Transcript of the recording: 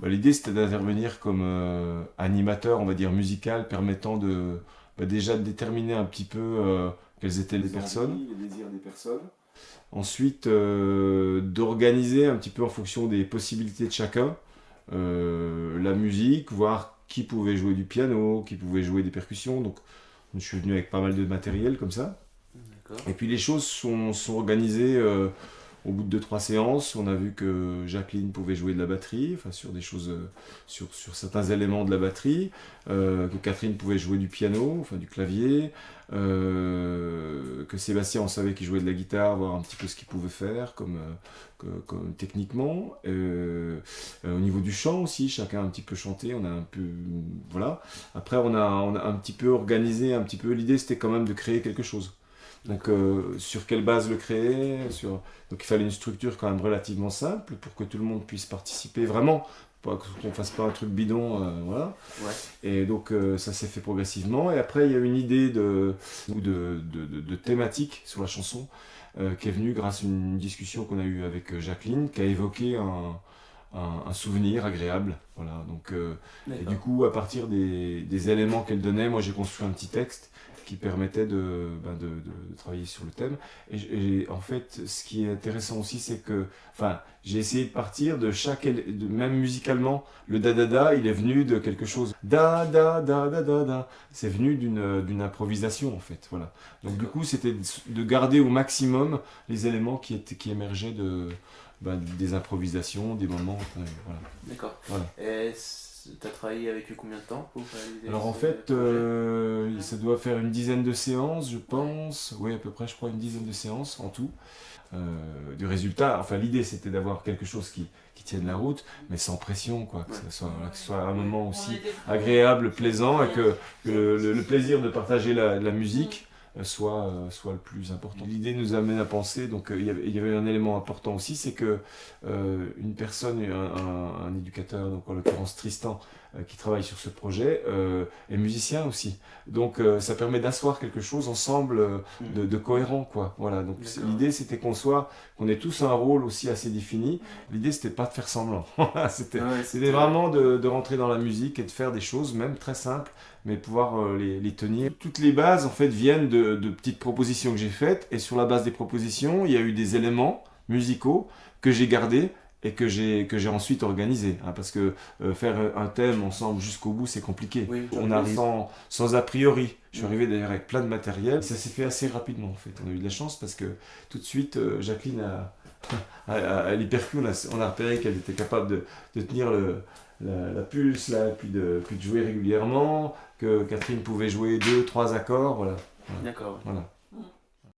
L'idée c'était d'intervenir comme animateur, on va dire musical, permettant déjà de déterminer un petit peu quelles étaient les personnes, les désirs des personnes. Ensuite, d'organiser un petit peu en fonction des possibilités de chacun la musique, voir qui pouvait jouer du piano, qui pouvait jouer des percussions. Donc, je suis venu avec pas mal de matériel comme ça. Et puis les choses sont organisées au bout de deux trois séances. On a vu que Jacqueline pouvait jouer de la batterie, enfin sur des choses, sur certains éléments de la batterie, que Catherine pouvait jouer du piano, enfin du clavier, que Sébastien, on savait qu'il jouait de la guitare, voir un petit peu ce qu'il pouvait faire comme techniquement. Au niveau du chant aussi, chacun a un petit peu chanté, on a un peu, voilà. Après on a un petit peu organisé, un petit peu, l'idée c'était quand même de créer quelque chose. Donc sur quelle base le créer Donc il fallait une structure quand même relativement simple pour que tout le monde puisse participer vraiment, pas qu'on fasse pas un truc bidon, voilà. Ouais. Et donc ça s'est fait progressivement. Et après il y a une idée de thématique sur la chanson qui est venue grâce à une discussion qu'on a eue avec Jacqueline, qui a évoqué un souvenir agréable. Voilà. Donc, et du coup, à partir des éléments qu'elle donnait, moi j'ai construit un petit texte qui permettait de travailler sur le thème. Et en fait, ce qui est intéressant aussi, c'est que j'ai essayé de partir même musicalement, le da-da-da, il est venu de quelque chose. Da-da-da-da-da-da. C'est venu d'une improvisation, en fait. Voilà. Donc du coup, c'était de garder au maximum les éléments qui émergeaient des improvisations, des moments. Voilà. D'accord. Voilà. Et t'as travaillé avec eux combien de temps pour réaliser Alors en ce fait, projet? ça doit faire une dizaine de séances, je pense. Oui, à peu près, je crois, une dizaine de séances en tout. Du résultat, enfin l'idée c'était d'avoir quelque chose qui tienne la route, mais sans pression, quoi, que ce soit un moment aussi agréable, plaisant, et que le plaisir de partager la musique soit le plus important. L'idée nous amène à penser, donc il y avait un élément important aussi, c'est que une personne, un éducateur, donc en l'occurrence Tristan, qui travaille sur ce projet, est musicien aussi. Donc ça permet d'asseoir quelque chose ensemble de cohérent, quoi. Voilà. Donc l'idée c'était qu'on ait tous un rôle aussi assez défini. L'idée c'était pas de faire semblant. C'était vraiment de rentrer dans la musique et de faire des choses même très simples, mais pouvoir les tenir. Toutes les bases en fait viennent de petites propositions que j'ai faites, et sur la base des propositions, il y a eu des éléments musicaux que j'ai gardés et que j'ai ensuite organisé, hein, parce que faire un thème ensemble jusqu'au bout c'est compliqué. Oui, on arrive sans a priori. Je suis arrivé d'ailleurs avec plein de matériel. Ça s'est fait assez rapidement en fait. On a eu de la chance parce que tout de suite Jacqueline à l'hypercue, on a repéré qu'elle était capable de tenir la pulse là, puis de jouer régulièrement, que Catherine pouvait jouer 2-3 accords, voilà. D'accord. Voilà.